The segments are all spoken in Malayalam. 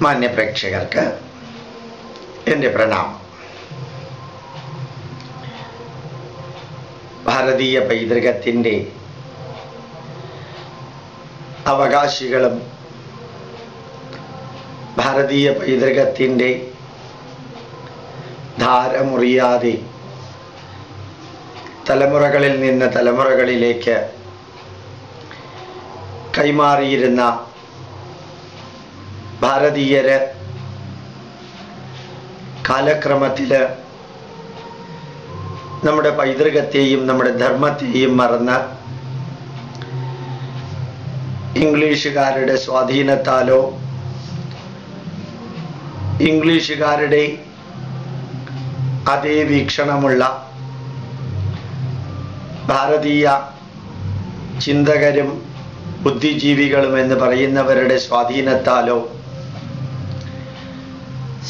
മാന്യപ്രേക്ഷകർക്ക് എൻ്റെ പ്രണാമം. ഭാരതീയ പൈതൃകത്തിൻ്റെ അവകാശികളും ഭാരതീയ പൈതൃകത്തിൻ്റെ ധാരമുറിയാതെ തലമുറകളിൽ നിന്ന് തലമുറകളിലേക്ക് കൈമാറിയിരുന്ന ഭാരതീയര് കാലക്രമത്തിൽ നമ്മുടെ പൈതൃകത്തെയും നമ്മുടെ ധർമ്മത്തെയും മറന്ന് ഇംഗ്ലീഷുകാരുടെ സ്വാധീനത്താലോ ഇംഗ്ലീഷുകാരുടെ അതേ വീക്ഷണമുള്ള ഭാരതീയ ചിന്തകരും ബുദ്ധിജീവികളും എന്ന് പറയുന്നവരുടെ സ്വാധീനത്താലോ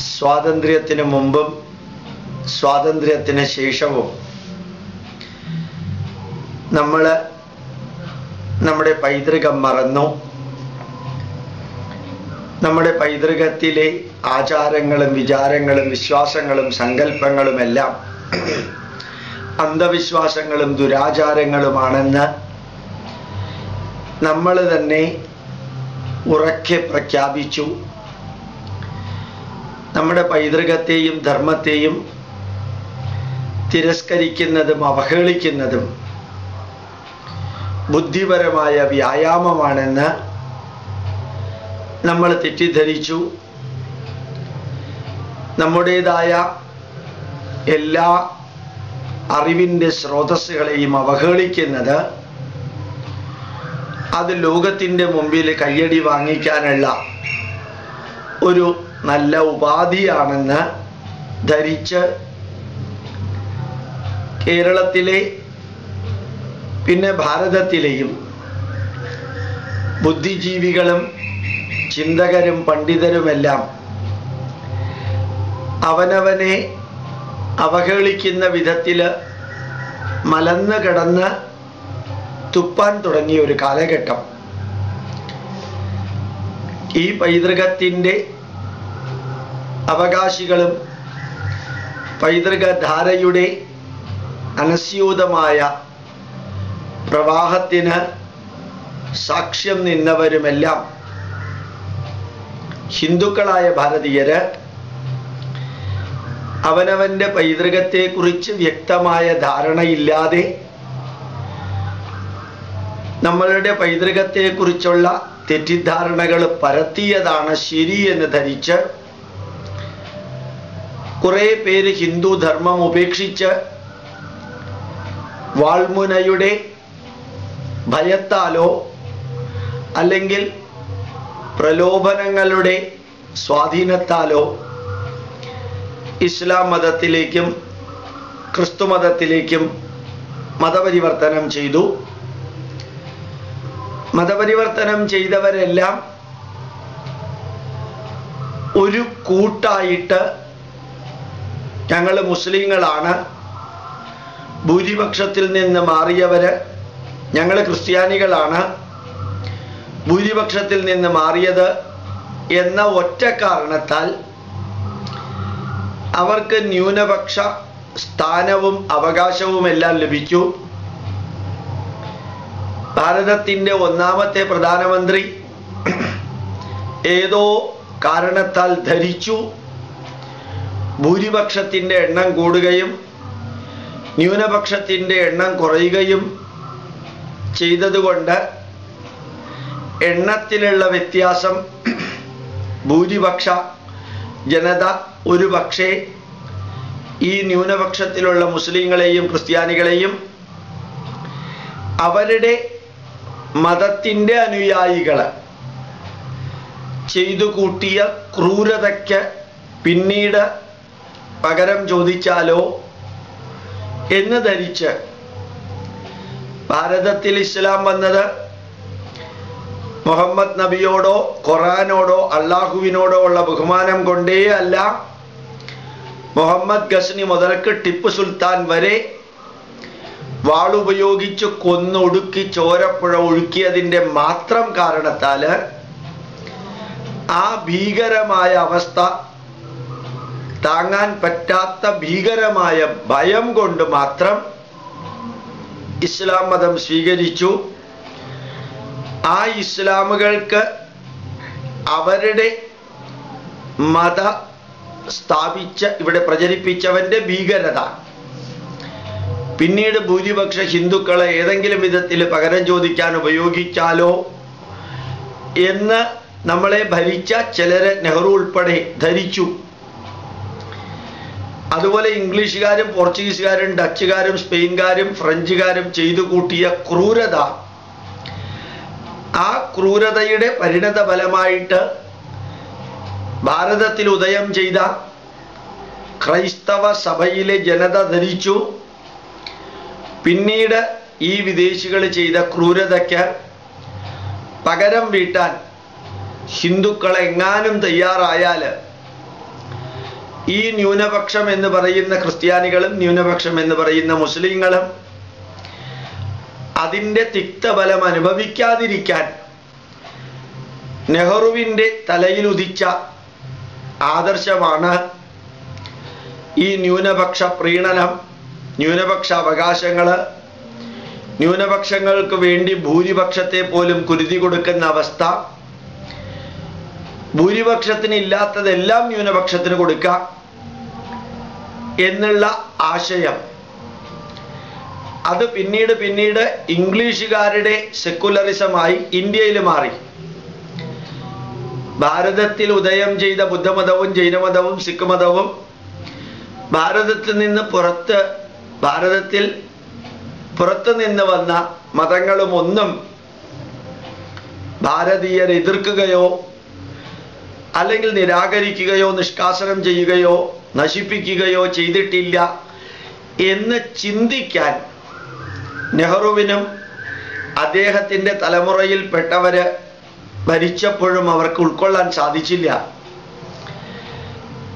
സ്വാതന്ത്ര്യത്തിന് മുമ്പും സ്വാതന്ത്ര്യത്തിന് ശേഷവും നമ്മൾ നമ്മുടെ പൈതൃകം മറന്നു. നമ്മുടെ പൈതൃകത്തിലെ ആചാരങ്ങളും വിചാരങ്ങളും വിശ്വാസങ്ങളും സങ്കല്പങ്ങളുമെല്ലാം അന്ധവിശ്വാസങ്ങളും ദുരാചാരങ്ങളുമാണെന്ന് നമ്മൾ തന്നെ ഉറക്കെ പ്രഖ്യാപിച്ചു. നമ്മുടെ പൈതൃകത്തെയും ധർമ്മത്തെയും തിരസ്കരിക്കുന്നതും അവഹേളിക്കുന്നതും ബുദ്ധിപരമായ വ്യായാമമാണെന്ന് നമ്മൾ തെറ്റിദ്ധരിച്ചു. നമ്മുടേതായ എല്ലാ അറിവിൻ്റെ സ്രോതസ്സുകളെയും അവഹേളിക്കുന്നത് അത് ലോകത്തിൻ്റെ മുമ്പിൽ കയ്യടി വാങ്ങിക്കാനുള്ള ഒരു നല്ല ഉപാധിയാണെന്ന് ധരിച്ച് കേരളത്തിലെ പിന്നെ ഭാരതത്തിലെയും ബുദ്ധിജീവികളും ചിന്തകരും പണ്ഡിതരുമെല്ലാം അവനവനെ അവഹേളിക്കുന്ന വിധത്തിൽ മലന്ന് കിടന്ന് തുപ്പാൻ തുടങ്ങിയ ഒരു കാലഘട്ടം. ഈ പൈതൃകത്തിൻ്റെ അവകാശികളും പൈതൃകധാരയുടെ അനസ്യൂതമായ പ്രവാഹത്തിന് സാക്ഷ്യം നിന്നവരുമെല്ലാം ഹിന്ദുക്കളായ ഭാരതീയര് അവനവൻ്റെ പൈതൃകത്തെക്കുറിച്ച് വ്യക്തമായ ധാരണയില്ലാതെ നമ്മളുടെ പൈതൃകത്തെക്കുറിച്ചുള്ള തെറ്റിദ്ധാരണകൾ പരത്തിയതാണ് ശരി എന്ന് ധരിച്ച് കുറേ പേര് ഹിന്ദു ധർമ്മം ഉപേക്ഷിച്ച് വാൾമുനയുടെ ഭയത്താലോ അല്ലെങ്കിൽ പ്രലോഭനങ്ങളുടെ സ്വാധീനത്താലോ ഇസ്ലാം മതത്തിലേക്കും ക്രിസ്തു മതത്തിലേക്കും മതപരിവർത്തനം ചെയ്തു. മതപരിവർത്തനം ചെയ്തവരെല്ലാം ഒരു കൂട്ടായിട്ട് ഞങ്ങൾ മുസ്ലിങ്ങളാണ്, ഭൂരിപക്ഷത്തിൽ നിന്ന് മാറിയവര് ഞങ്ങൾ ക്രിസ്ത്യാനികളാണ്, ഭൂരിപക്ഷത്തിൽ നിന്ന് മാറിയത് എന്ന ഒറ്റ കാരണത്താൽ അവർക്ക് ന്യൂനപക്ഷ സ്ഥാനവും അവകാശവുമെല്ലാം ലഭിച്ചു. ഭാരതത്തിൻ്റെ ഒന്നാമത്തെ പ്രധാനമന്ത്രി ഏതോ കാരണത്താൽ ധരിച്ചു ഭൂരിപക്ഷത്തിൻ്റെ എണ്ണം കൂടുകയും ന്യൂനപക്ഷത്തിൻ്റെ എണ്ണം കുറയുകയും ചെയ്തതുകൊണ്ട് എണ്ണത്തിലുള്ള വ്യത്യാസം ഭൂരിപക്ഷ ജനത ഒരു പക്ഷേ ഈ ന്യൂനപക്ഷത്തിലുള്ള മുസ്ലിങ്ങളെയും ക്രിസ്ത്യാനികളെയും അവരുടെ മതത്തിൻ്റെ അനുയായികൾ ചെയ്തു കൂട്ടിയ ക്രൂരതയ്ക്ക് പിന്നീട് പകരം ചോദിച്ചാലോ എന്ന് ധരിച്ച് ഭാരതത്തിൽ ഇസ്ലാം വന്നത് മുഹമ്മദ് നബിയോടോ ഖുർആനോടോ അള്ളാഹുവിനോടോ ഉള്ള ബഹുമാനം കൊണ്ടേ അല്ല, മുഹമ്മദ് ഗസ്നി മുതൽക്ക് ടിപ്പു സുൽത്താൻ വരെ വാളുപയോഗിച്ച് കൊന്നൊടുക്കി ചോരപ്പുഴ ഒഴുക്കിയതിൻ്റെ മാത്രം കാരണത്താൽ ആ ഭീകരമായ അവസ്ഥ താങ്ങാൻ പറ്റാത്ത ഭീകരമായ ഭയം കൊണ്ട് മാത്രം ഇസ്ലാം മതം സ്വീകരിച്ചു. ആ ഇസ്ലാമുകൾക്ക് അവരുടെ മത സ്ഥാപിച്ച ഇവിടെ പ്രചരിപ്പിച്ചവന്റെ ഭീകരത പിന്നീട് ഭൂരിപക്ഷ ഹിന്ദുക്കളെ ഏതെങ്കിലും വിധത്തിൽ പകരം ചോദിക്കാൻ ഉപയോഗിച്ചാലോ എന്ന് നമ്മളെ ഭരിച്ച ചിലരെ നെഹ്റു ഉൾപ്പെടെ ധരിച്ചു. അതുപോലെ ഇംഗ്ലീഷുകാരും പോർച്ചുഗീസുകാരും ഡച്ചുകാരും സ്പെയിൻകാരും ഫ്രഞ്ചുകാരും ചെയ്തു കൂട്ടിയ ക്രൂരത, ആ ക്രൂരതയുടെ പരിണത ഫലമായിട്ട് ഭാരതത്തിൽ ഉദയം ചെയ്ത ക്രൈസ്തവ സഭയിലെ ജനത ധരിച്ചു പിന്നീട് ഈ വിദേശികൾ ചെയ്ത ക്രൂരതയ്ക്ക് പകരം വീട്ടാൻ ഹിന്ദുക്കൾ എങ്ങാനും തയ്യാറായാൽ ഈ ന്യൂനപക്ഷം എന്ന് പറയുന്ന ക്രിസ്ത്യാനികളും ന്യൂനപക്ഷം എന്ന് പറയുന്ന മുസ്ലിങ്ങളും അതിൻ്റെ തിക്തഫലം അനുഭവിക്കാതിരിക്കാൻ നെഹ്റുവിൻ്റെ തലയിൽ ഉദിച്ച ആദർശമാണ് ഈ ന്യൂനപക്ഷ പ്രീണനം, ന്യൂനപക്ഷ അവകാശങ്ങൾ, ന്യൂനപക്ഷങ്ങൾക്ക് വേണ്ടി ഭൂരിപക്ഷത്തെ പോലും കുരുതി കൊടുക്കുന്ന അവസ്ഥ, ഭൂരിപക്ഷത്തിന് ഇല്ലാത്തതെല്ലാം ന്യൂനപക്ഷത്തിന് കൊടുക്കാം എന്നുള്ള ആശയം. അത് പിന്നീട് ഇംഗ്ലീഷുകാരുടെ സെക്കുലറിസമായി ഇന്ത്യയിൽ മാറി. ഭാരതത്തിൽ ഉദയം ചെയ്ത ബുദ്ധമതവും ജൈനമതവും സിഖ് മതവും ഭാരതത്തിൽ നിന്ന് വന്ന മതങ്ങളും ഒന്നും ഭാരതീയരെ എതിർക്കുകയോ അല്ലെങ്കിൽ നിരാകരിക്കുകയോ നിഷ്കാസനം ചെയ്യുകയോ നശിപ്പിക്കുകയോ ചെയ്തിട്ടില്ല എന്ന് ചിന്തിക്കാൻ നെഹ്റുവിനും അദ്ദേഹത്തിൻ്റെ തലമുറയിൽപ്പെട്ടവര് ഭരിച്ചപ്പോഴും അവർക്ക് ഉൾക്കൊള്ളാൻ സാധിച്ചില്ല.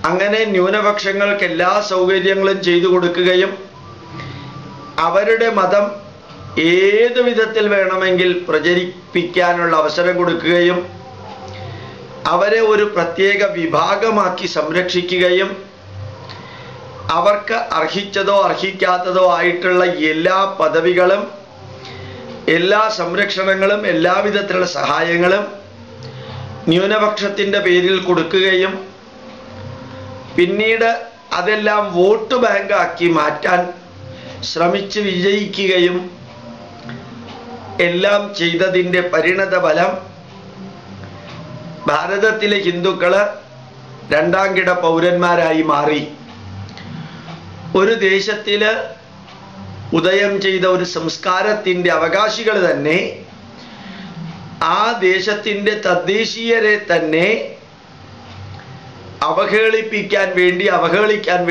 അങ്ങനെ ന്യൂനപക്ഷങ്ങൾക്ക് എല്ലാ സൗകര്യങ്ങളും ചെയ്തു കൊടുക്കുകയും അവരുടെ മതം ഏത് വിധത്തിൽ വേണമെങ്കിൽ പ്രചരിപ്പിക്കാനുള്ള അവസരം കൊടുക്കുകയും അവരെ ഒരു പ്രത്യേക വിഭാഗമാക്കി സംരക്ഷിക്കുകയും അവർക്ക് അർഹിച്ചതോ അർഹിക്കാത്തതോ ആയിട്ടുള്ള എല്ലാ പദവികളും എല്ലാ സംരക്ഷണങ്ങളും എല്ലാവിധത്തിലുള്ള സഹായങ്ങളും ന്യൂനപക്ഷത്തിൻ്റെ പേരിൽ കൊടുക്കുകയും പിന്നീട് അതെല്ലാം വോട്ട് ബാങ്കാക്കി മാറ്റാൻ ശ്രമിച്ച് വിജയിക്കുകയും എല്ലാം ചെയ്തതിൻ്റെ പരിണത ഫലം ഭാരതത്തിലെ ഹിന്ദുക്കള് രണ്ടാം കിട പൗരന്മാരായി മാറി. ഒരു ദേശത്തിൽ ഉദയം ചെയ്ത ഒരു സംസ്കാരത്തിൻ്റെ അവകാശികൾ തന്നെ ആ ദേശത്തിൻ്റെ തദ്ദേശീയരെ തന്നെ അവഹേളിക്കാൻ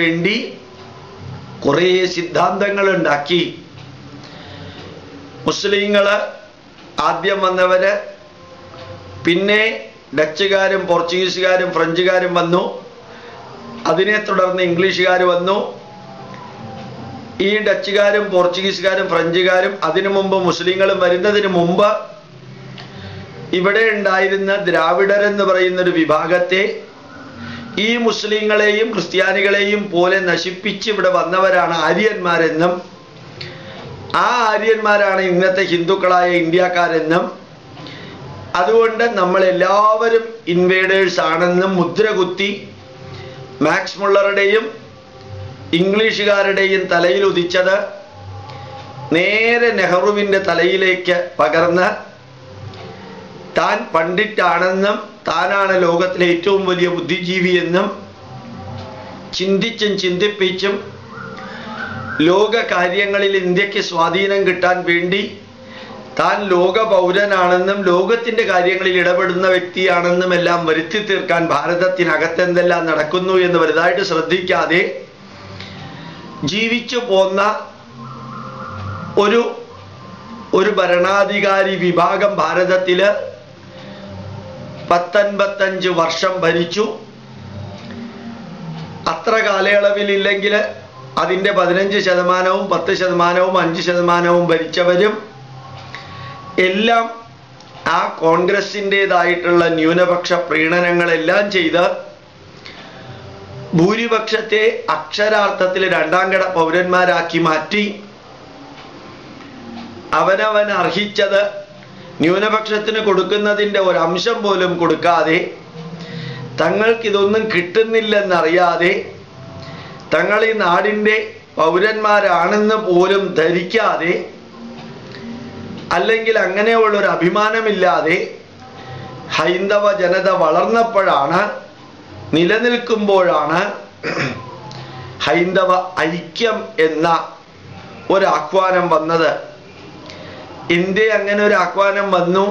വേണ്ടി കുറേ സിദ്ധാന്തങ്ങൾ ഉണ്ടാക്കി. മുസ്ലിങ്ങള് ആദ്യം വന്നവര്, പിന്നെ ഡച്ചുകാരും പോർച്ചുഗീസുകാരും ഫ്രഞ്ചുകാരും വന്നു, അതിനെ തുടർന്ന് ഇംഗ്ലീഷുകാർ വന്നു. ഈ ഡച്ചുകാരും പോർച്ചുഗീസുകാരും ഫ്രഞ്ചുകാരും അതിനു മുമ്പ് മുസ്ലിങ്ങളും വരുന്നതിന് മുമ്പ് ഇവിടെ ഉണ്ടായിരുന്ന ദ്രാവിഡരെന്ന് പറയുന്നൊരു വിഭാഗത്തെ ഈ മുസ്ലിങ്ങളെയും ക്രിസ്ത്യാനികളെയും പോലെ നശിപ്പിച്ച് ഇവിടെ വന്നവരാണ് ആര്യന്മാരെന്നും ആ ആര്യന്മാരാണ് ഇന്നത്തെ ഹിന്ദുക്കളായ ഇന്ത്യക്കാരെന്നും അതുകൊണ്ട് നമ്മളെല്ലാവരും ഇൻവേഡേഴ്സ് ആണെന്നും മുദ്രകുത്തി മാക്സ് മുള്ളറുടെയും ഇംഗ്ലീഷുകാരുടെയും തലയിൽ ഉദിച്ചത് നേരെ നെഹ്റുവിൻ്റെ തലയിലേക്ക് പകർന്ന് താൻ പണ്ഡിറ്റാണെന്നും താനാണ് ലോകത്തിലെ ഏറ്റവും വലിയ ബുദ്ധിജീവിയെന്നും ചിന്തിപ്പിച്ചും ലോക കാര്യങ്ങളിൽ ഇന്ത്യക്ക് സ്വാധീനം കിട്ടാൻ വേണ്ടി താൻ ലോക പൗരനാണെന്നും ലോകത്തിൻ്റെ കാര്യങ്ങളിൽ ഇടപെടുന്ന വ്യക്തിയാണെന്നും എല്ലാം വരുത്തി തീർക്കാൻ ഭാരതത്തിനകത്തെന്തെല്ലാം നടക്കുന്നു എന്ന് വലുതായിട്ട് ശ്രദ്ധിക്കാതെ ജീവിച്ചു പോന്ന ഒരു ഭരണാധികാരി വിഭാഗം ഭാരതത്തിൽ 55 വർഷം ഭരിച്ചു. അത്ര കാലയളവിലില്ലെങ്കിൽ അതിൻ്റെ 15%, 10%, 5% ഭരിച്ചവരും എല്ലാം ആ കോൺഗ്രസിൻ്റെതായിട്ടുള്ള ന്യൂനപക്ഷ പ്രീണനങ്ങളെല്ലാം ചെയ്ത് ഭൂരിപക്ഷത്തെ അക്ഷരാർത്ഥത്തിൽ രണ്ടാം കിട പൗരന്മാരാക്കി മാറ്റി അവനവൻ അർഹിച്ചത് ന്യൂനപക്ഷത്തിന് കൊടുക്കുന്നതിൻ്റെ ഒരംശം പോലും കൊടുക്കാതെ, തങ്ങൾക്കിതൊന്നും കിട്ടുന്നില്ലെന്നറിയാതെ, തങ്ങൾ ഈ നാടിൻ്റെ പൗരന്മാരാണെന്ന് പോലും ധരിക്കാതെ, അല്ലെങ്കിൽ അങ്ങനെയുള്ളൊരു അഭിമാനമില്ലാതെ ഹൈന്ദവ ജനത വളർന്നപ്പോഴാണ്, നിലനിൽക്കുമ്പോഴാണ് ഹൈന്ദവ ഐക്യം എന്ന ഒരാഹ്വാനം വന്നത്. ഇന്ത്യ അങ്ങനെ ഒരു ആഹ്വാനം വന്നു.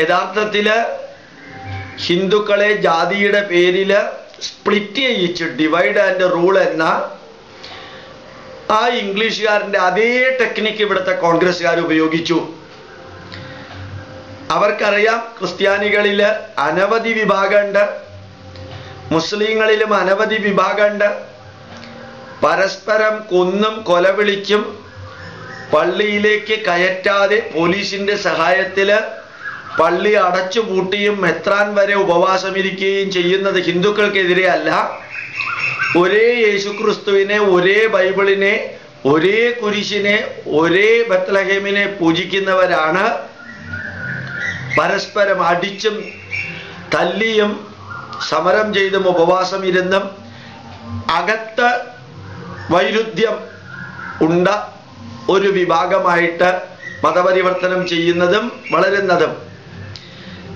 യഥാർത്ഥത്തിൽ ഹിന്ദുക്കളെ ജാതിയുടെ പേരിൽ സ്പ്ലിറ്റ് ചെയ്യിച്ച് ഡിവൈഡ് ആൻഡ് റൂൾ എന്ന ആ ഇംഗ്ലീഷുകാരൻ്റെ അതേ ടെക്നിക്ക് ഇവിടുത്തെ കോൺഗ്രസ്സുകാർ ഉപയോഗിച്ചു. അവർക്കറിയാം ക്രിസ്ത്യാനികളിൽ അനവധി വിഭാഗമുണ്ട്, മുസ്ലിങ്ങളിലും അനവധി വിഭാഗമുണ്ട്. പരസ്പരം കൊന്നും കൊലവിളിച്ചും പള്ളിയിലേക്ക് കയറ്റാതെ പോലീസിൻ്റെ സഹായത്തിൽ പള്ളി അടച്ചുപൂട്ടിയും മെത്രാൻ വരെ ഉപവാസമിരിക്കുകയും ചെയ്യുന്നത് ഹിന്ദുക്കൾക്കെതിരെ അല്ല. ഒരേ യേശുക്രിസ്തുവിനെ, ഒരേ ബൈബിളിനെ, ഒരേ കുരിശിനെ, ഒരേ ബത്ലഹേമിനെ പൂജിക്കുന്നവരാണ്. പരസ്പരം അടിച്ചും തല്ലിയും സമരം ചെയ്തും ഉപവാസം ഇരുന്നും അകത്ത് വൈരുദ്ധ്യം ഉണ്ട ഒരു വിഭാഗമായിട്ട് മതപരിവർത്തനം ചെയ്യുന്നതും വളരുന്നതും.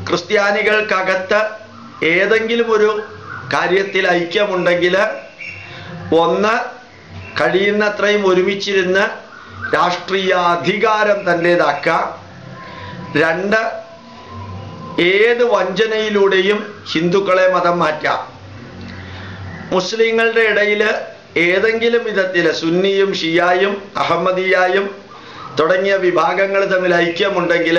ക്രിസ്ത്യാനികൾക്കകത്ത് ഏതെങ്കിലും ഒരു കാര്യത്തിൽ ഐക്യമുണ്ടെങ്കിൽ ഒന്ന്, കഴിയുന്നത്രയും ഒരുമിച്ചിരുന്ന് രാഷ്ട്രീയ അധികാരം തൻ്റേതാക്കുക. രണ്ട്, ഏത് വഞ്ചനയിലൂടെയും ഹിന്ദുക്കളെ മതം മാറ്റാം. മുസ്ലിങ്ങളുടെ ഇടയിൽ ഏതെങ്കിലും വിധത്തിൽ സുന്നിയും ഷിയായും അഹമ്മദിയായും തുടങ്ങിയ വിഭാഗങ്ങൾ തമ്മിൽ ഐക്യമുണ്ടെങ്കിൽ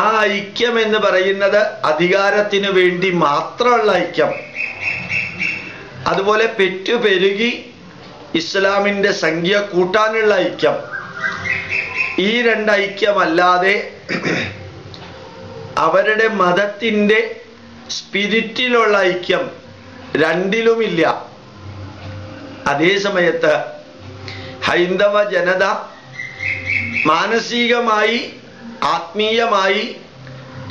ആ ഐക്യം എന്ന് പറയുന്നത് അധികാരത്തിന് വേണ്ടി മാത്രമുള്ള ഐക്യം. അതുപോലെ പെറ്റുപെരുകി ഇസ്ലാമിൻ്റെ സംഖ്യ കൂട്ടാനുള്ള ഐക്യം. ഈ രണ്ട് ഐക്യമല്ലാതെ അവരുടെ മതത്തിൻ്റെ സ്പിരിറ്റിലുള്ള ഐക്യം രണ്ടിലുമില്ല. അതേ സമയത്ത് ഹൈന്ദവ ജനത മാനസികമായി ആത്മീയമായി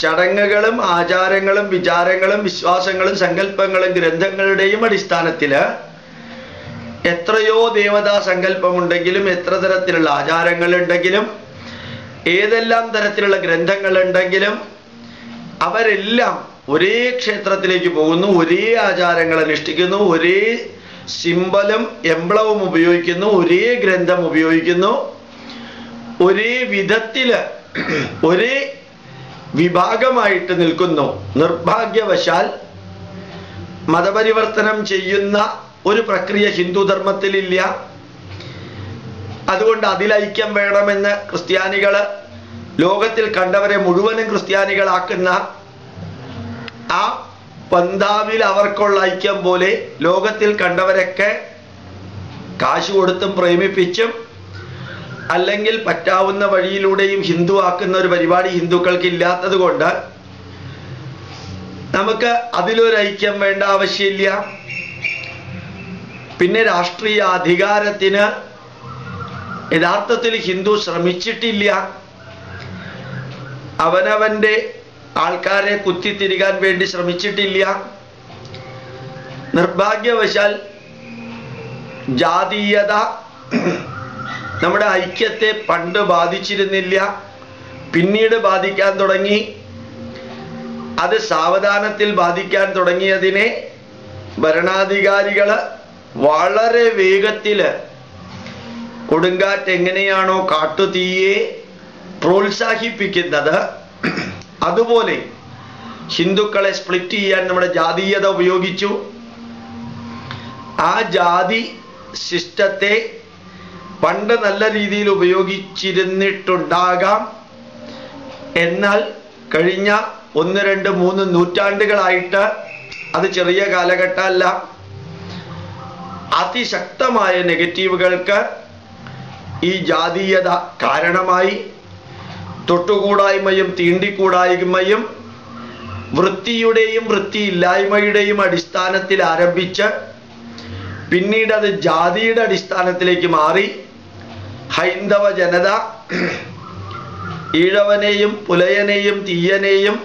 ചടങ്ങുകളും ആചാരങ്ങളും വിചാരങ്ങളും വിശ്വാസങ്ങളും സങ്കല്പങ്ങളും ഗ്രന്ഥങ്ങളുടെയും അടിസ്ഥാനത്തിൽ എത്രയോ ദേവതാ സങ്കല്പമുണ്ടെങ്കിലും, എത്ര തരത്തിലുള്ള ആചാരങ്ങളുണ്ടെങ്കിലും, ഏതെല്ലാം തരത്തിലുള്ള ഗ്രന്ഥങ്ങളുണ്ടെങ്കിലും അവരെല്ലാം ഒരേ ക്ഷേത്രത്തിലേക്ക് പോകുന്നു, ഒരേ ആചാരങ്ങൾ അനുഷ്ഠിക്കുന്നു, ഒരേ സിംബലും എംബ്ലവും ഉപയോഗിക്കുന്നു, ഒരേ ഗ്രന്ഥം ഉപയോഗിക്കുന്നു, ഒരേ വിധത്തിൽ ഒരേ വിഭാഗമായിട്ട് നിൽക്കുന്നു. നിർഭാഗ്യവശാൽ മതപരിവർത്തനം ചെയ്യുന്ന ഒരു പ്രക്രിയ ഹിന്ദുധർമ്മത്തിലില്ല. അതുകൊണ്ട് അതിലൈക്യം വേണമെന്ന് ക്രിസ്ത്യാനികൾ ലോകത്തിൽ കണ്ടവരെ മുഴുവനും ക്രിസ്ത്യാനികളാക്കുന്ന ആ പന്താവിൽ അവർക്കുള്ള ഐക്യം പോലെ ലോകത്തിൽ കണ്ടവരൊക്കെ കാശ് കൊടുത്തും പ്രേമിപ്പിച്ചും അല്ലെങ്കിൽ പറ്റാവുന്ന വഴിയിലൂടെയും ഹിന്ദു ആക്കുന്ന ഒരു പരിപാടി ഹിന്ദുക്കൾക്ക് ഇല്ലാത്തത് കൊണ്ട് നമുക്ക് അതിലൊരു ഐക്യം വേണ്ട ആവശ്യമില്ല. പിന്നെ രാഷ്ട്രീയ അധികാരത്തിന് യഥാർത്ഥത്തിൽ ഹിന്ദു ശ്രമിച്ചിട്ടില്ല. അവനവൻ്റെ ആൾക്കാരെ കുത്തിത്തിരികാൻ വേണ്ടി ശ്രമിച്ചിട്ടില്ല. നിർഭാഗ്യവശാൽ ജാതീയത നമ്മുടെ ഐക്യത്തെ പണ്ട് ബാധിച്ചിരുന്നില്ല, പിന്നീട് ബാധിക്കാൻ തുടങ്ങി. അത് സാവധാനത്തിൽ ബാധിക്കാൻ തുടങ്ങിയതിനെ ഭരണാധികാരികൾ വളരെ വേഗത്തിൽ കൊടുങ്കാറ്റ് എങ്ങനെയാണോ കാട്ടുതീയെ പ്രോത്സാഹിപ്പിക്കുന്നത് അതുപോലെ ഹിന്ദുക്കളെ സ്പ്ലിറ്റ് ചെയ്യാൻ നമ്മുടെ ജാതീയത ഉപയോഗിച്ചു. ആ ജാതി സിസ്റ്റത്തെ പണ്ട് നല്ല രീതിയിൽ ഉപയോഗിച്ചിരുന്നിട്ടുണ്ടാകാം. എന്നാൽ കഴിഞ്ഞ 1, 2, 3 നൂറ്റാണ്ടുകളായിട്ട് അത് ചെറിയ കാലഘട്ടമല്ല. അതിശക്തമായ നെഗറ്റീവുകൾക്ക് ഈ ജാതീയത കാരണമായി. തൊട്ടുകൂടായ്മയും തീണ്ടിക്കൂടായ്മയും വൃത്തിയുടെയും വൃത്തിയില്ലായ്മയുടെയും അടിസ്ഥാനത്തിൽ ആരംഭിച്ച് പിന്നീട് അത് ജാതിയുടെ അടിസ്ഥാനത്തിലേക്ക് മാറി ഹൈന്ദവ ജനത ഈഴവനെയും പുലയനെയും തീയനെയും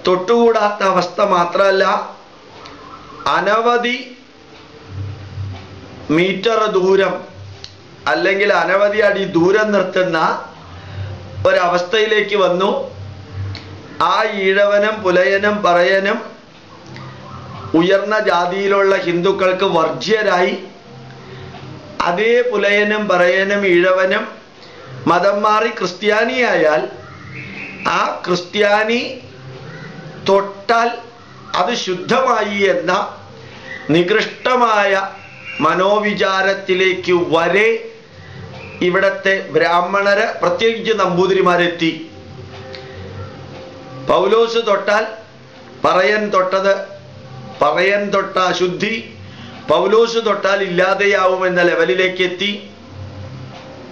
തൊട്ടുകൂടാത്ത അവസ്ഥ മാത്രമല്ല, അനവധി മീറ്റർ ദൂരം അല്ലെങ്കിൽ അനവധി അടി ദൂരം നിർത്തുന്ന ഒരവസ്ഥയിലേക്ക് വന്നു. ആ ഈഴവനും പുലയനും പറയനും ഉയർന്ന ജാതിയിലുള്ള ഹിന്ദുക്കൾക്ക് വർജ്യരായി. അതേ പുലയനും പറയനും ഈഴവനും മതം മാറി ക്രിസ്ത്യാനിയായാൽ ആ ക്രിസ്ത്യാനി തൊട്ടാൽ അത് ശുദ്ധമായി എന്ന നികൃഷ്ടമായ മനോവിചാരത്തിലേക്ക് വരെ ഇവിടത്തെ ബ്രാഹ്മണര് പ്രത്യേകിച്ച് നമ്പൂതിരിമാരെത്തി. പൗലോസ് തൊട്ടാൽ പറയൻ തൊട്ട അശുദ്ധി പൗലോസ് തൊട്ടാൽ ഇല്ലാതെയാവുമെന്ന ലെവലിലേക്ക് എത്തി.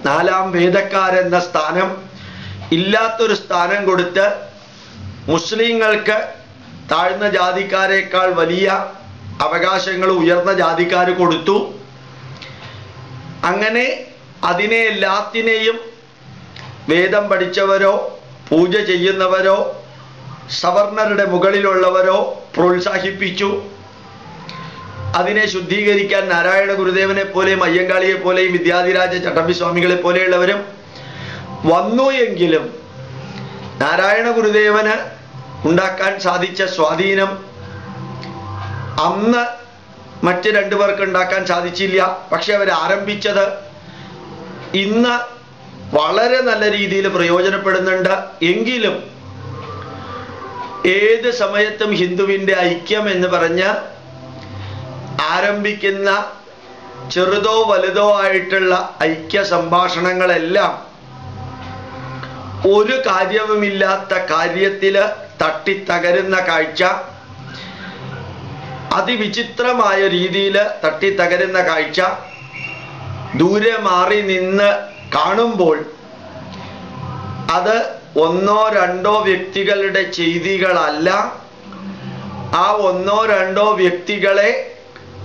നാലാം വേദക്കാരെന്ന സ്ഥാനം ഇല്ലാത്തൊരു സ്ഥാനം കൊടുത്ത് മുസ്ലിങ്ങൾക്ക് താഴ്ന്ന ജാതിക്കാരേക്കാൾ വലിയ അവകാശങ്ങൾ ഉയർന്ന ജാതിക്കാർ കൊടുത്തു. അങ്ങനെ അതിനെ എല്ലാത്തിനെയും വേദം പഠിച്ചവരോ പൂജ ചെയ്യുന്നവരോ സവർണരുടെ മുകളിലുള്ളവരോ പ്രോത്സാഹിപ്പിച്ചു. അതിനെ ശുദ്ധീകരിക്കാൻ നാരായണ ഗുരുദേവനെ പോലെയും അയ്യങ്കാളിയെ പോലെയും വിദ്യാധിരാജ ചട്ടമ്പി സ്വാമികളെ പോലെയുള്ളവരും വന്നു. എങ്കിലും നാരായണ ഗുരുദേവന് ഉണ്ടാക്കാൻ സാധിച്ച സ്വാധീനം അന്ന് മറ്റ് രണ്ടു പേർക്ക് ഉണ്ടാക്കാൻ സാധിച്ചില്ല. പക്ഷെ അവർ ആരംഭിച്ചത് ഇന്ന് വളരെ നല്ല രീതിയിൽ പ്രയോജനപ്പെടുന്നുണ്ട്. എങ്കിലും ഏത് സമയത്തും ഹിന്ദുവിൻ്റെ ഐക്യം എന്ന് പറഞ്ഞ് ആരംഭിക്കുന്ന ചെറുതോ വലുതോ ആയിട്ടുള്ള ഐക്യ സംഭാഷണങ്ങളെല്ലാം ഒരു കാര്യവുമില്ലാത്ത കാര്യത്തില് തട്ടിത്തകരുന്ന കാഴ്ച, അതിവിചിത്രമായ രീതിയിൽ തട്ടിത്തകരുന്ന കാഴ്ച ദൂരെ മാറി നിന്ന് കാണുമ്പോൾ അത് ഒന്നോ രണ്ടോ വ്യക്തികളുടെ ചെയ്തികളല്ല, ആ ഒന്നോ രണ്ടോ വ്യക്തികളെ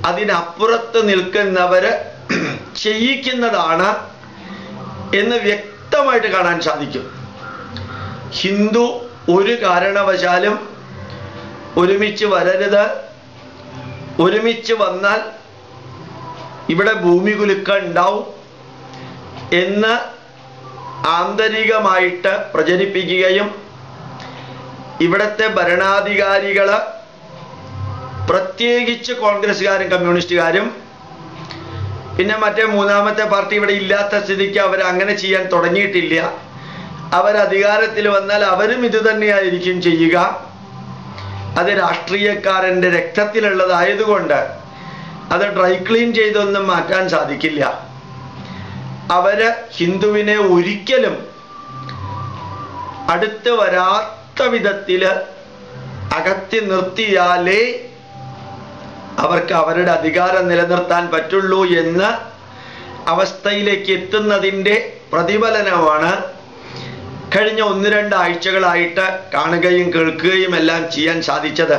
അതിനപ്പുറത്ത് നിൽക്കുന്നവര് ചെയ്യിക്കുന്നതാണ് എന്ന് വ്യക്തമായിട്ട് കാണാൻ സാധിക്കും. ഹിന്ദു ഒരു കാരണവശാലും ഒരുമിച്ച് വരരുത്, ഒരുമിച്ച് വന്നാൽ ഇവിടെ ഭൂമി കുലുക്കം ഉണ്ടാവും എന്ന് ആന്തരികമായിട്ട് പ്രചരിപ്പിക്കുകയും ഇവിടുത്തെ ഭരണാധികാരികള് പ്രത്യേകിച്ച് കോൺഗ്രസ്സുകാരും കമ്മ്യൂണിസ്റ്റുകാരും പിന്നെ മറ്റേ മൂന്നാമത്തെ പാർട്ടി ഇവിടെ ഇല്ലാത്ത സ്ഥിതിക്ക് അവർ അങ്ങനെ ചെയ്യാൻ തുടങ്ങിയിട്ടില്ല. അവർ അധികാരത്തിൽ വന്നാൽ അവരും ഇത് തന്നെയായിരിക്കും ചെയ്യുക. അത് രാഷ്ട്രീയക്കാരൻ്റെ രക്തത്തിലുള്ളതായതുകൊണ്ട് അത് ഡ്രൈ ക്ലീൻ ചെയ്തൊന്നും മാറ്റാൻ സാധിക്കില്ല. അവര് ഹിന്ദുവിനെ ഒരിക്കലും അടുത്ത് വരാത്ത വിധത്തില് അകത്തി നിർത്തിയാലേ അവർക്ക് അവരുടെ അധികാരം നിലനിർത്താൻ പറ്റുള്ളൂ എന്ന അവസ്ഥയിലേക്ക് എത്തുന്നതിൻ്റെ പ്രതിഫലനമാണ് കഴിഞ്ഞ 1-2 ആഴ്ചകളായിട്ട് കാണുകയും കേൾക്കുകയും എല്ലാം ചെയ്യാൻ സാധിച്ചത്.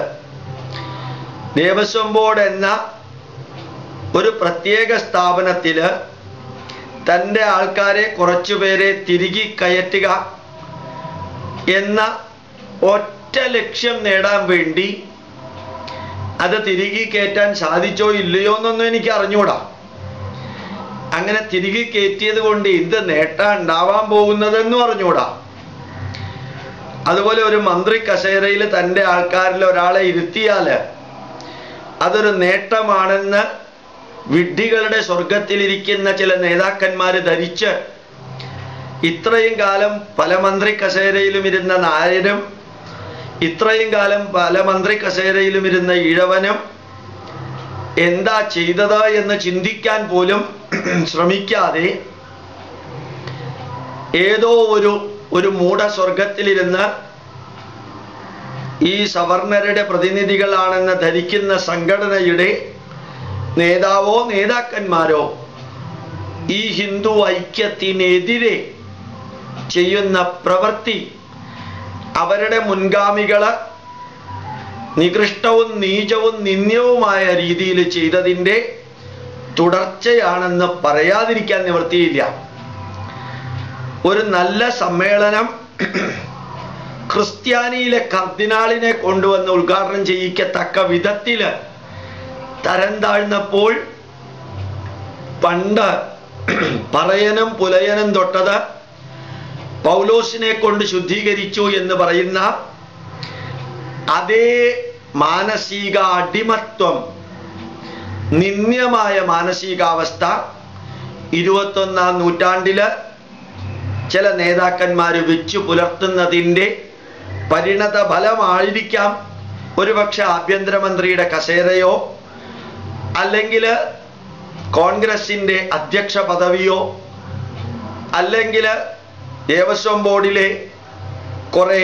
ദേവസ്വം ബോർഡ് എന്ന ഒരു പ്രത്യേക സ്ഥാപനത്തില് തൻ്റെ ആൾക്കാരെ കുറച്ചുപേരെ തിരികെ കയറ്റുക എന്ന ഒറ്റ ലക്ഷ്യം നേടാൻ വേണ്ടി അത് തിരികെ കയറ്റാൻ സാധിച്ചോ ഇല്ലയോ എന്നൊന്നും എനിക്ക് അറിഞ്ഞൂടാ. അങ്ങനെ തിരികെ കയറ്റിയത് കൊണ്ട് എന്ത് നേട്ടം ഉണ്ടാവാൻ പോകുന്നതെന്നും അറിഞ്ഞൂടാ. അതുപോലെ ഒരു മന്ത്രി കസേരയിൽ തൻ്റെ ആൾക്കാരിൽ ഒരാളെ ഇരുത്തിയാല് അതൊരു നേട്ടമാണെന്ന് വിഡ്ഢികളുടെ സ്വർഗത്തിലിരിക്കുന്ന ചില നേതാക്കന്മാര് ധരിച്ച് ഇത്രയും കാലം പല മന്ത്രി കസേരയിലും ഇരുന്ന നായരും ഇത്രയും കാലം പല മന്ത്രി കസേരയിലും ഇരുന്ന ഈഴവനും എന്താ ചെയ്തത് എന്ന് ചിന്തിക്കാൻ പോലും ശ്രമിക്കാതെ ഏതോ ഒരു മൂഢസ്വർഗത്തിലിരുന്ന് ഈ സവർണരുടെ പ്രതിനിധികളാണെന്ന് ധരിക്കുന്ന സംഘടനയുടെ നേതാവോ നേതാക്കന്മാരോ ഈ ഹിന്ദു ഐക്യത്തിനെതിരെ ചെയ്യുന്ന പ്രവൃത്തി അവരുടെ മുൻഗാമികൾ നികൃഷ്ടവും നീചവും നിന്ദ്യവുമായ രീതിയിൽ ചെയ്തതിൻ്റെ തുടർച്ചയാണെന്ന് പറയാതിരിക്കാൻ നിവൃത്തിയില്ല. ഒരു നല്ല സമ്മേളനം ക്രിസ്ത്യാനിയിലെ കർദിനാളിനെ കൊണ്ടുവന്ന് ഉദ്ഘാടനം ചെയ്യിക്കത്തക്ക വിധത്തിൽ തരം താഴ്ന്നപ്പോൾ പണ്ട് പറയനും പുലയനും തൊട്ടത് പൗലോസിനെ കൊണ്ട് ശുദ്ധീകരിച്ചു എന്ന് പറയുന്ന അതേ മാനസിക അടിമത്വം, നിന്ദ്യമായ മാനസികാവസ്ഥ 21ാം നൂറ്റാണ്ടില് ചില നേതാക്കന്മാർ വെച്ചു പുലർത്തുന്നതിൻ്റെ പരിണത ഫലമായിരിക്കാം ഒരുപക്ഷെ ആഭ്യന്തരമന്ത്രിയുടെ കസേരയോ അല്ലെങ്കിൽ കോൺഗ്രസിൻ്റെ അധ്യക്ഷ പദവിയോ അല്ലെങ്കിൽ ദേവസ്വം ബോർഡിലെ കുറേ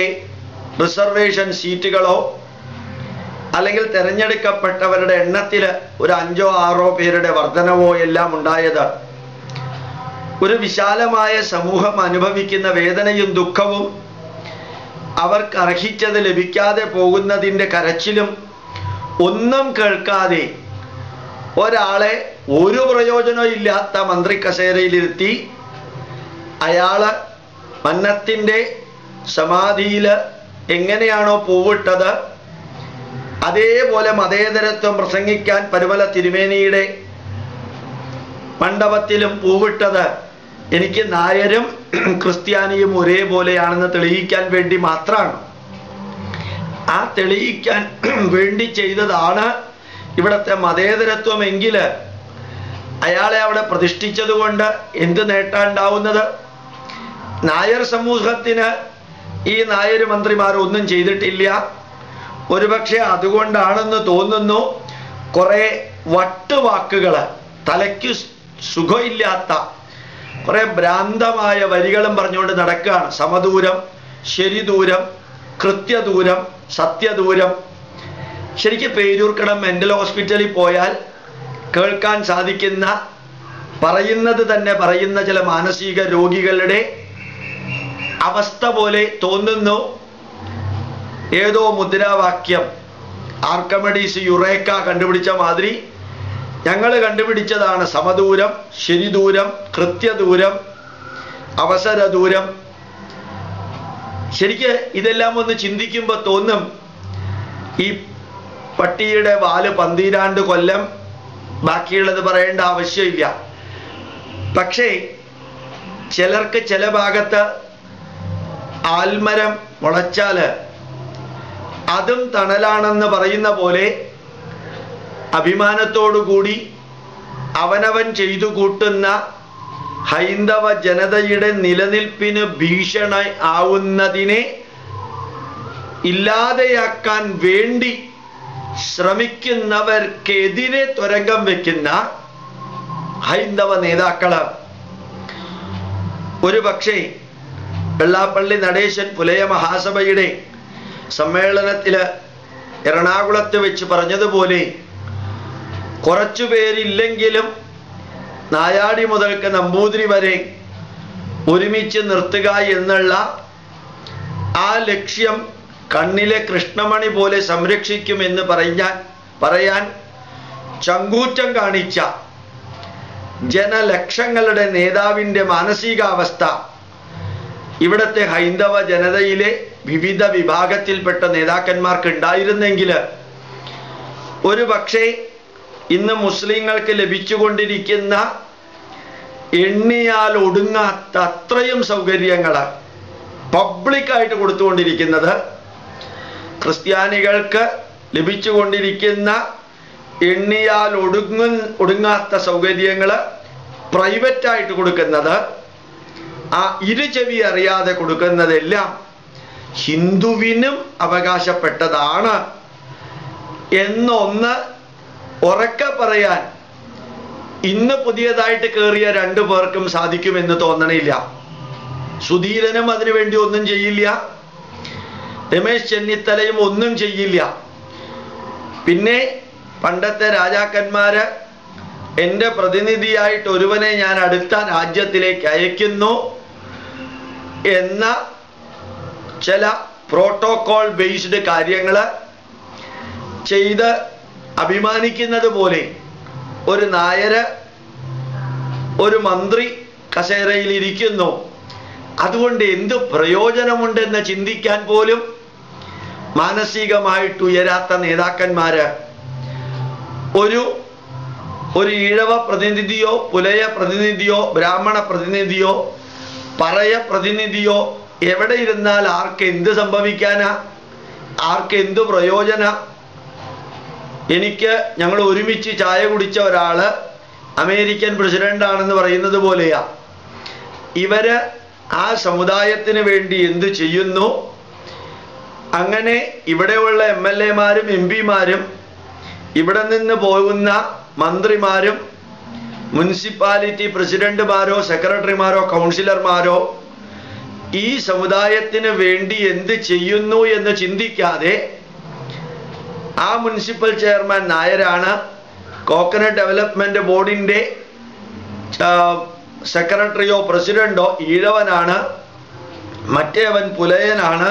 റിസർവേഷൻ സീറ്റുകളോ അല്ലെങ്കിൽ തിരഞ്ഞെടുക്കപ്പെട്ടവരുടെ എണ്ണത്തിൽ ഒരു 5ഓ 6ഓ പേരുടെ വർധനവോ എല്ലാം ഉണ്ടായത് ഒരു വിശാലമായ സമൂഹം അനുഭവിക്കുന്ന വേദനയും ദുഃഖവും അവർക്ക് അർഹിച്ചത് ലഭിക്കാതെ പോകുന്നതിൻ്റെ കരച്ചിലും ഒന്നും കേൾക്കാതെ ഒരാളെ ഒരു പ്രയോജനവും ഇല്ലാത്ത മന്ത്രി കസേരയിലിരുത്തി അയാള് മന്നത്തിൻ്റെ സമാധിയിൽ എങ്ങനെയാണോ പൂവിട്ടത് അതേപോലെ മതേതരത്വം പ്രസംഗിക്കാൻ പരുമല തിരുമേനിയുടെ മണ്ഡപത്തിലും പൂവിട്ടത് എനിക്ക് നായരും ക്രിസ്ത്യാനിയും ഒരേപോലെയാണെന്ന് തെളിയിക്കാൻ വേണ്ടി മാത്രമാണ്. ആ തെളിയിക്കാൻ വേണ്ടി ചെയ്തതാണ് ഇവിടുത്തെ മതേതരത്വമെങ്കിൽ അയാളെ അവിടെ പ്രതിഷ്ഠിച്ചതുകൊണ്ട് എന്ത് നേട്ടാണ്ടാവുന്നത്? നായർ സമൂഹത്തിന് ഈ നായർ മന്ത്രിമാർ ഒന്നും ചെയ്തിട്ടില്ല. ഒരുപക്ഷെ അതുകൊണ്ടാണെന്ന് തോന്നുന്നു കുറേ വട്ടുവാക്കുകൾ, തലയ്ക്ക് സുഖമില്ലാത്ത കുറേ ഭ്രാന്തമായ വരികളും പറഞ്ഞുകൊണ്ട് നടക്കുകയാണ്. സമദൂരം, ശരിദൂരം, കൃത്യദൂരം, സത്യദൂരം. ശരിക്കും പേരൂർക്കടം മെൻ്റൽ ഹോസ്പിറ്റലിൽ പോയാൽ കേൾക്കാൻ സാധിക്കുന്ന, പറയുന്നത് തന്നെ പറയുന്ന ചില മാനസിക രോഗികളുടെ അവസ്ഥ പോലെ തോന്നുന്നു. ഏതോ മുദ്രാവാക്യം ആർക്കമിഡീസ് യുറേക്ക കണ്ടുപിടിച്ച മാതിരി ഞങ്ങൾ കണ്ടുപിടിച്ചതാണ് സമദൂരം, ശരിദൂരം, കൃത്യദൂരം, അവസരദൂരം. ശരിക്ക് ഇതെല്ലാം ഒന്ന് ചിന്തിക്കുമ്പോൾ തോന്നും ഈ പട്ടിയുടെ വാല് 12 കൊല്ലം, ബാക്കിയുള്ളത് പറയേണ്ട ആവശ്യമില്ല. പക്ഷേ ചിലർക്ക് ചില ഭാഗത്ത് ആൽമരം മുളച്ചാൽ അതും തണലാണെന്ന് പറയുന്ന പോലെ അഭിമാനത്തോടുകൂടി അവനവൻ ചെയ്തു കൂട്ടുന്ന ഹൈന്ദവ ജനതയുടെ നിലനിൽപ്പിന് ഭീഷണി ആവുന്നതിനെ ഇല്ലാതെയാക്കാൻ വേണ്ടി ശ്രമിക്കുന്നവർക്കെതിരെ തുരങ്കം വയ്ക്കുന്ന ഹൈന്ദവ നേതാക്കള് ഒരു പക്ഷേ വെള്ളാപ്പള്ളി നടേശൻ പുലയ മഹാസഭയുടെ സമ്മേളനത്തില് എറണാകുളത്ത് വെച്ച് പറഞ്ഞതുപോലെ കുറച്ചു പേരില്ലെങ്കിലും നായാടി മുതൽക്ക് നമ്പൂതിരി വരെ ഒരുമിച്ച് നിർത്തുക എന്നുള്ള ആ ലക്ഷ്യം കണ്ണിലെ കൃഷ്ണമണി പോലെ സംരക്ഷിക്കുമെന്ന് പറയാൻ ചങ്കൂറ്റം കാണിച്ച ജനലക്ഷങ്ങളുടെ നേതാവിൻ്റെ മാനസികാവസ്ഥ ഇവിടുത്തെ ഹൈന്ദവ ജനതയിലെ വിവിധ വിഭാഗത്തിൽപ്പെട്ട നേതാക്കന്മാർക്ക് ഉണ്ടായിരുന്നെങ്കിൽ ഒരു പക്ഷേ ഇന്ന് മുസ്ലിങ്ങൾക്ക് ലഭിച്ചുകൊണ്ടിരിക്കുന്ന എണ്ണിയാൽ ഒടുങ്ങാത്ത അത്രയും സൗകര്യങ്ങൾ പബ്ലിക്കായിട്ട് കൊടുത്തുകൊണ്ടിരിക്കുന്നത് ക്രിസ്ത്യാനികൾക്ക് ലഭിച്ചുകൊണ്ടിരിക്കുന്ന എണ്ണിയാൽ ഒടുങ്ങാത്ത സൗകര്യങ്ങൾ പ്രൈവറ്റായിട്ട് കൊടുക്കുന്നത്, ആ ഇരുചെവി അറിയാതെ കൊടുക്കുന്നതെല്ലാം ഹിന്ദുവിനും അവകാശപ്പെട്ടതാണ് എന്നൊന്ന് ഉറക്കെ പറയാൻ ഇന്ന് പുതിയതായിട്ട് കയറിയ 2 പേർക്കും സാധിക്കുമെന്ന് തോന്നണില്ല. സുധീരനും അതിനുവേണ്ടി ഒന്നും ചെയ്യില്ല, രമേശ് ചെന്നിത്തലയും ഒന്നും ചെയ്യില്ല. പിന്നെ പണ്ടത്തെ രാജാക്കന്മാര് എൻ്റെ പ്രതിനിധിയായിട്ട് ഒരുവനെ ഞാൻ അടുത്ത രാജ്യത്തിലേക്ക് അയക്കുന്നു, എന്ന ചില പ്രോട്ടോകോൾ ബേസ്ഡ് കാര്യങ്ങൾ ചെയ്ത് അഭിമാനിക്കുന്നത് പോലെ ഒരു നായര് ഒരു മന്ത്രി കസേരയിൽ ഇരിക്കുന്നു, അതുകൊണ്ട് എന്ത് പ്രയോജനമുണ്ടെന്ന് ചിന്തിക്കാൻ പോലും മാനസികമായിട്ട് ഉയരാത്ത നേതാക്കന്മാര് ഒരു ഈഴവ പ്രതിനിധിയോ പുലയ പ്രതിനിധിയോ ബ്രാഹ്മണ പ്രതിനിധിയോ പറയ പ്രതിനിധിയോ എവിടെ ഇരുന്നാൽ ആർക്ക് എന്ത് സംഭവിക്കാനാ, ആർക്ക് എന്ത് പ്രയോജന? ഞങ്ങൾ ഒരുമിച്ച് ചായ കുടിച്ച ഒരാള് അമേരിക്കൻ പ്രസിഡന്റ് ആണെന്ന് പറയുന്നത് പോലെയാ. ഇവര് ആ സമുദായത്തിന് വേണ്ടി എന്ത് ചെയ്യുന്നു? അങ്ങനെ ഇവിടെയുള്ള MLA-മാരും MP-മാരും ഇവിടെ നിന്ന് പോകുന്ന മന്ത്രിമാരും മുനിസിപ്പാലിറ്റി പ്രസിഡന്റുമാരോ സെക്രട്ടറിമാരോ കൗൺസിലർമാരോ ഈ സമുദായത്തിന് വേണ്ടി എന്ത് ചെയ്യുന്നു എന്ന് ചിന്തിക്കാതെ ആ മുനിസിപ്പൽ ചെയർമാൻ നായരാണ്, കോക്കനട്ട് ഡെവലപ്മെന്റ് ബോർഡിന്റെ സെക്രട്ടറിയോ പ്രസിഡന്റോ ഈഴവനാണ്, മറ്റേവൻ പുലയനാണ്,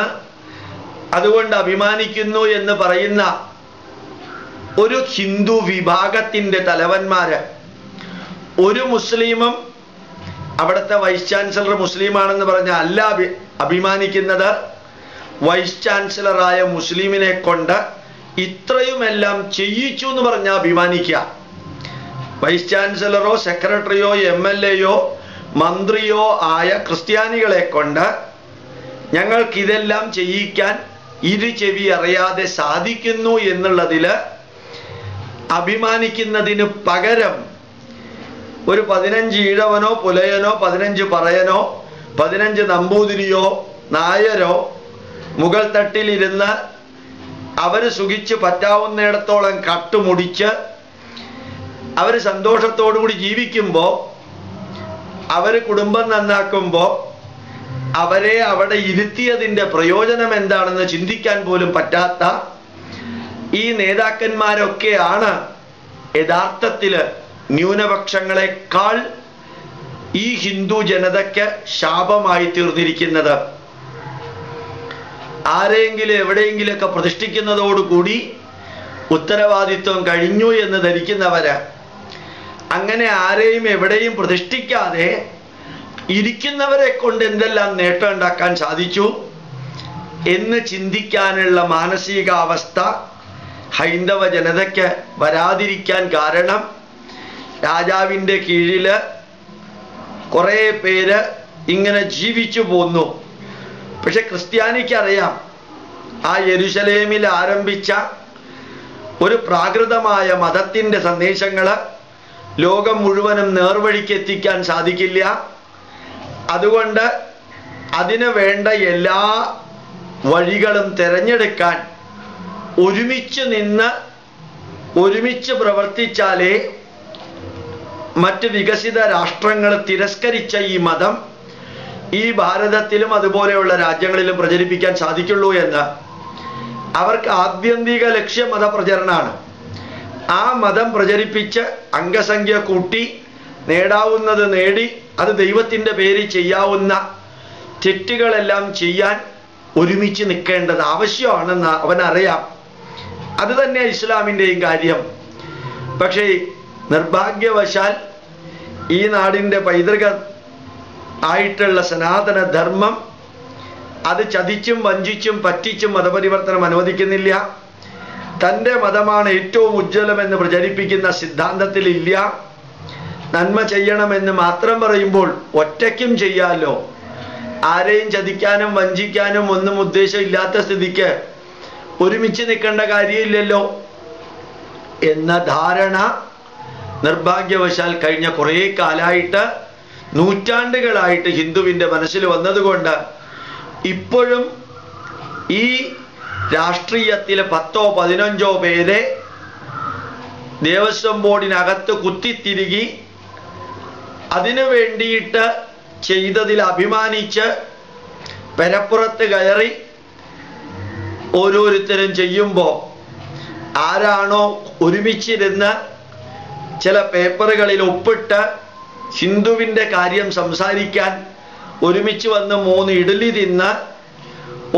അതുകൊണ്ട് അഭിമാനിക്കുന്നു എന്ന് പറയുന്ന ഒരു ഹിന്ദു വിഭാഗത്തിന്റെ തലവന്മാര്, ഒരു മുസ്ലിമും അവിടുത്തെ വൈസ് ചാൻസലർ മുസ്ലിമാണെന്ന് പറഞ്ഞ അല്ല അഭിമാനിക്കുന്നത്, വൈസ് ചാൻസലറായ മുസ്ലിമിനെ കൊണ്ട് ഇത്രയുമെല്ലാം ചെയ്യിച്ചു എന്ന് പറഞ്ഞാൽ അഭിമാനിക്കുക. വൈസ് ചാൻസലറോ സെക്രട്ടറിയോ MLA-യോ മന്ത്രിയോ ആയ ക്രിസ്ത്യാനികളെ കൊണ്ട് ഞങ്ങൾക്കിതെല്ലാം ചെയ്യിക്കാൻ ഇരു ചെവി അറിയാതെ സാധിക്കുന്നു എന്നുള്ളതിൽ അഭിമാനിക്കുന്നതിന് പകരം ഒരു 15 ഈഴവനോ പുലയനോ 15 പറയനോ 15 നമ്പൂതിരിയോ നായരോ മുകൾ തട്ടിലിരുന്ന് അവര് സുഖിച്ച് പറ്റാവുന്നിടത്തോളം കട്ടുമുടിച്ച് അവര് സന്തോഷത്തോടുകൂടി ജീവിക്കുമ്പോൾ, അവര് കുടുംബം നന്നാക്കുമ്പോൾ അവരെ അവിടെ ഇരുത്തിയതിൻ്റെ പ്രയോജനം എന്താണെന്ന് ചിന്തിക്കാൻ പോലും പറ്റാത്ത ഈ നേതാക്കന്മാരൊക്കെയാണ് യഥാർത്ഥത്തില് ന്യൂനപക്ഷങ്ങളെക്കാൾ ഈ ഹിന്ദു ജനതയ്ക്ക് ശാപമായി തീർന്നിരിക്കുന്നത്. ആരെങ്കിലും എവിടെയെങ്കിലുമൊക്കെ പ്രതിഷ്ഠിക്കുന്നതോടുകൂടി ഉത്തരവാദിത്വം കഴിഞ്ഞു എന്ന് ധരിക്കുന്നവര്, അങ്ങനെ ആരെയും എവിടെയും പ്രതിഷ്ഠിക്കാതെ ഇരിക്കുന്നവരെ കൊണ്ട് എന്തെല്ലാം നേട്ടം ഉണ്ടാക്കാൻ സാധിച്ചു എന്ന് ചിന്തിക്കാനുള്ള മാനസികാവസ്ഥ ഹൈന്ദവ ജനതയ്ക്ക് വരാതിരിക്കാൻ കാരണം രാജാവിൻ്റെ കീഴില് കുറേ പേര് ഇങ്ങനെ ജീവിച്ചു പോന്നു. പക്ഷെ ക്രിസ്ത്യാനിക്കറിയാം, ആ യെരുശലേമിൽ ആരംഭിച്ച ഒരു പ്രാകൃതമായ മതത്തിൻ്റെ സന്ദേശങ്ങൾ ലോകം മുഴുവനും നേർവഴിക്ക് എത്തിക്കാൻ സാധിക്കില്ല. അതുകൊണ്ട് അതിന് വേണ്ട എല്ലാ വഴികളും തിരഞ്ഞെടുക്കാൻ ഒരുമിച്ച് നിന്ന് ഒരുമിച്ച് പ്രവർത്തിച്ചാലേ മറ്റ് വികസിത രാഷ്ട്രങ്ങൾ തിരസ്കരിച്ച ഈ മതം ഈ ഭാരതത്തിലും അതുപോലെയുള്ള രാജ്യങ്ങളിലും പ്രചരിപ്പിക്കാൻ സാധിക്കുള്ളൂ എന്ന് അവർക്ക് ആത്യന്തിക ലക്ഷ്യം മതപ്രചരണമാണ്. ആ മതം പ്രചരിപ്പിച്ച് അംഗസംഖ്യ കൂട്ടി നേടാവുന്നത് നേടി അത് ദൈവത്തിൻ്റെ പേരിൽ ചെയ്യാവുന്ന തെറ്റുകളെല്ലാം ചെയ്യാൻ ഒരുമിച്ച് നിൽക്കേണ്ടത് ആവശ്യമാണെന്ന് അവനറിയാം. അത് തന്നെ ഇസ്ലാമിൻ്റെയും കാര്യം. പക്ഷേ നിർഭാഗ്യവശാൽ ഈ നാടിൻ്റെ പൈതൃക ആയിട്ടുള്ള സനാതന ധർമ്മം അത് ചതിച്ചും വഞ്ചിച്ചും പറ്റിച്ചും മതപരിവർത്തനം അനുവദിക്കുന്നില്ല. തൻ്റെ മതമാണ് ഏറ്റവും ഉജ്ജ്വലമെന്ന് പ്രചരിപ്പിക്കുന്ന സിദ്ധാന്തത്തിലില്ല. നന്മ ചെയ്യണമെന്ന് മാത്രം പറയുമ്പോൾ ഒറ്റയ്ക്കും ചെയ്യാമല്ലോ, ആരെയും ചതിക്കാനും വഞ്ചിക്കാനും ഒന്നും ഉദ്ദേശമില്ലാത്ത സ്ഥിതിക്ക് ഒരുമിച്ച് നിൽക്കേണ്ട കാര്യമില്ലല്ലോ എന്ന ധാരണ നിർഭാഗ്യവശാൽ കഴിഞ്ഞ കുറേ കാലമായിട്ട് നൂറ്റാണ്ടുകളായിട്ട് ഹിന്ദുവിൻ്റെ മനസ്സിൽ വന്നതുകൊണ്ട് ഇപ്പോഴും ഈ രാഷ്ട്രീയത്തിലെ 10ഓ 15ഓ പേരെ ദേവസ്വം ബോർഡിനകത്ത് കുത്തിത്തിരുകി അതിനു വേണ്ടിയിട്ട് ചെയ്തതിൽ അഭിമാനിച്ച് പെരപ്പുറത്ത് കയറി ഓരോരുത്തരും ചെയ്യുമ്പോൾ ആരാണോ ഒരുമിച്ചിരുന്ന് ചില പേപ്പറുകളിൽ ഒപ്പിട്ട് ഹിന്ദുവിൻ്റെ കാര്യം സംസാരിക്കാൻ ഒരുമിച്ച് വന്ന് 3 ഇഡ്ഡലി തിന്ന്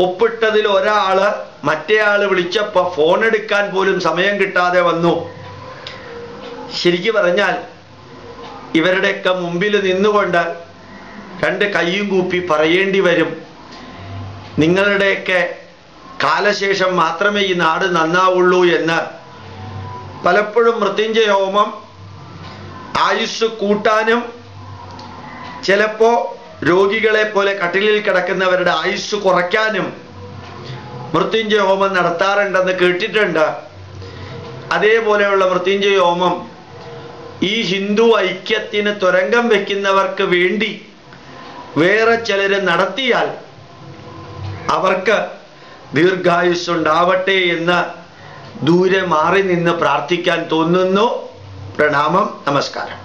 ഒപ്പിട്ടതിൽ ഒരാള് മറ്റേയാള് വിളിച്ചപ്പോൾ ഫോൺ എടുക്കാൻ പോലും സമയം കിട്ടാതെ വന്നു. ശരിക്കു പറഞ്ഞാൽ ഇവരുടെയൊക്കെ മുമ്പിൽ നിന്നുകൊണ്ട് 2 കൈയും കൂപ്പി പറയേണ്ടി വരും, നിങ്ങളുടെയൊക്കെ കാലശേഷം മാത്രമേ ഈ നാട് നന്നാവുള്ളൂ എന്ന്. പലപ്പോഴും മൃത്യുഞ്ജയ ഹോമം ആയുസ് കൂട്ടാനും ചിലപ്പോൾ രോഗികളെ പോലെ കട്ടിലിൽ കിടക്കുന്നവരുടെ ആയുസ് കുറയ്ക്കാനും മൃത്യുഞ്ജയ ഹോമം നടത്താറുണ്ടെന്ന് കേട്ടിട്ടുണ്ട്. അതേപോലെയുള്ള മൃത്യുഞ്ജയ ഹോമം ഈ ഹിന്ദു ഐക്യത്തിന് തുരങ്കം വെക്കുന്നവർക്ക് വേണ്ടി വേറെ ചിലർ നടത്തിയാൽ അവർക്ക് ദീർഘായുസ്സുണ്ടാവട്ടെ എന്ന് ദൂരെ മാറി നിന്ന് പ്രാർത്ഥിക്കാൻ തോന്നുന്നു. പ്രണാമം, നമസ്കാരം.